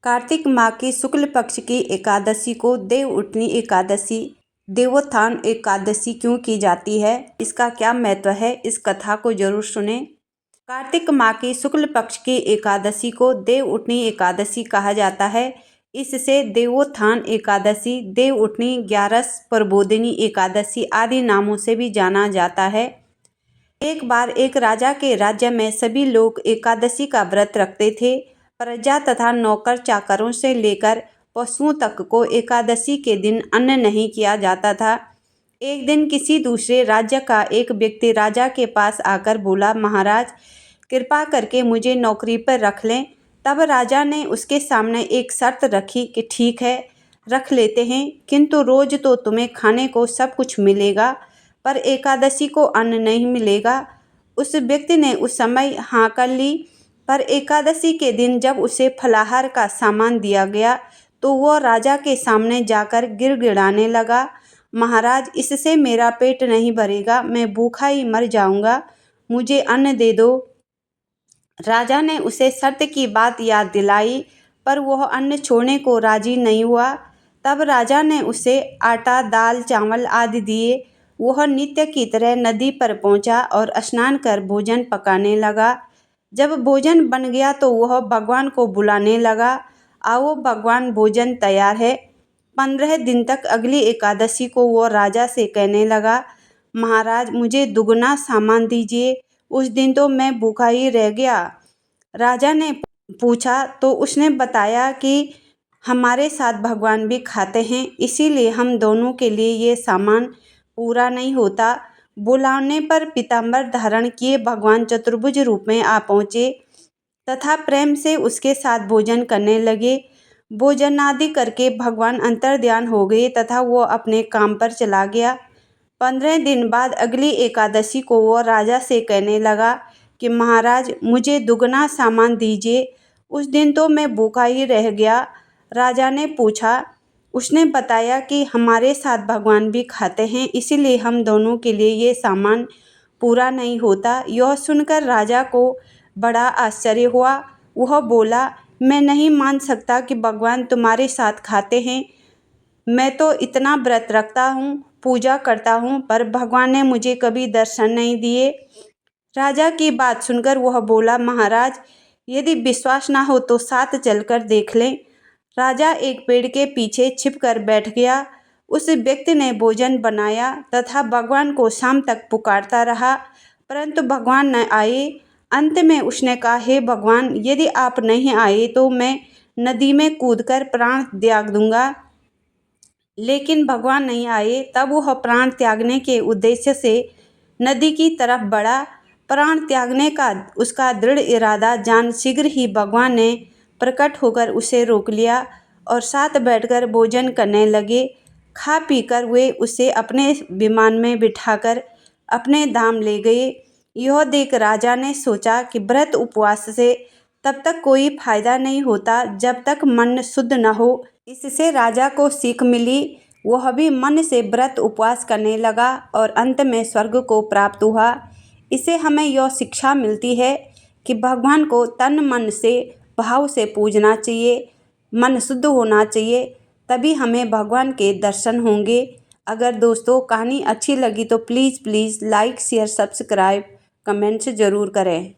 कार्तिक माह की शुक्ल पक्ष की एकादशी को देवउठनी एकादशी, देवोत्थान एकादशी क्यों की जाती है, इसका क्या महत्व है, इस कथा को जरूर सुने। कार्तिक माह की शुक्ल पक्ष की एकादशी को देवउठनी एकादशी कहा जाता है। इससे देवोत्थान एकादशी, देवउठनी, ग्यारस, प्रबोधिनी एकादशी आदि नामों से भी जाना जाता है। एक बार एक राजा के राज्य में सभी लोग एकादशी का व्रत रखते थे। प्रजा तथा नौकर चाकरों से लेकर पशुओं तक को एकादशी के दिन अन्न नहीं किया जाता था। एक दिन किसी दूसरे राज्य का एक व्यक्ति राजा के पास आकर बोला, महाराज कृपा करके मुझे नौकरी पर रख लें। तब राजा ने उसके सामने एक शर्त रखी कि ठीक है, रख लेते हैं, किंतु रोज तो तुम्हें खाने को सब कुछ मिलेगा, पर एकादशी को अन्न नहीं मिलेगा। उस व्यक्ति ने उस समय हाँ कर ली, पर एकादशी के दिन जब उसे फलाहार का सामान दिया गया तो वह राजा के सामने जाकर गिड़गिड़ाने लगा, महाराज इससे मेरा पेट नहीं भरेगा, मैं भूखा ही मर जाऊंगा, मुझे अन्न दे दो। राजा ने उसे शर्त की बात याद दिलाई, पर वह अन्न छोड़ने को राजी नहीं हुआ। तब राजा ने उसे आटा, दाल, चावल आदि दिए। वह नित्य की तरह नदी पर पहुंचा और स्नान कर भोजन पकाने लगा। जब भोजन बन गया तो वह भगवान को बुलाने लगा, आओ भगवान भोजन तैयार है। 15 दिन तक अगली एकादशी को वह राजा से कहने लगा, महाराज मुझे दुगना सामान दीजिए, उस दिन तो मैं भूखा ही रह गया। राजा ने पूछा तो उसने बताया कि हमारे साथ भगवान भी खाते हैं, इसीलिए हम दोनों के लिए ये सामान पूरा नहीं होता। बुलाने पर पीताम्बर धारण किए भगवान चतुर्भुज रूप में आ पहुँचे तथा प्रेम से उसके साथ भोजन करने लगे। भोजन आदि करके भगवान अंतर्ध्यान हो गए तथा वो अपने काम पर चला गया। 15 दिन बाद अगली एकादशी को वो राजा से कहने लगा कि महाराज मुझे दुगना सामान दीजिए, उस दिन तो मैं भूखा ही रह गया। राजा ने पूछा, उसने बताया कि हमारे साथ भगवान भी खाते हैं, इसीलिए हम दोनों के लिए ये सामान पूरा नहीं होता। यह सुनकर राजा को बड़ा आश्चर्य हुआ। वह बोला, मैं नहीं मान सकता कि भगवान तुम्हारे साथ खाते हैं। मैं तो इतना व्रत रखता हूँ, पूजा करता हूँ, पर भगवान ने मुझे कभी दर्शन नहीं दिए। राजा की बात सुनकर वह बोला, महाराज यदि विश्वास ना हो तो साथ चलकर देख लें। राजा एक पेड़ के पीछे छिपकर बैठ गया। उस व्यक्ति ने भोजन बनाया तथा भगवान को शाम तक पुकारता रहा, परंतु भगवान न आए। अंत में उसने कहा, हे भगवान यदि आप नहीं आए तो मैं नदी में कूदकर प्राण त्याग दूंगा। लेकिन भगवान नहीं आए। तब वह प्राण त्यागने के उद्देश्य से नदी की तरफ बढ़ा। प्राण त्यागने का उसका दृढ़ इरादा जान शीघ्र ही भगवान ने प्रकट होकर उसे रोक लिया और साथ बैठकर भोजन करने लगे। खा पीकर वे उसे अपने विमान में बिठाकर अपने धाम ले गए। यह देख राजा ने सोचा कि व्रत उपवास से तब तक कोई फायदा नहीं होता जब तक मन शुद्ध न हो। इससे राजा को सीख मिली। वह भी मन से व्रत उपवास करने लगा और अंत में स्वर्ग को प्राप्त हुआ। इससे हमें यह शिक्षा मिलती है कि भगवान को तन मन से भाव से पूजना चाहिए, मन शुद्ध होना चाहिए, तभी हमें भगवान के दर्शन होंगे। अगर दोस्तों कहानी अच्छी लगी तो please like, share, subscribe, comments ज़रूर करें।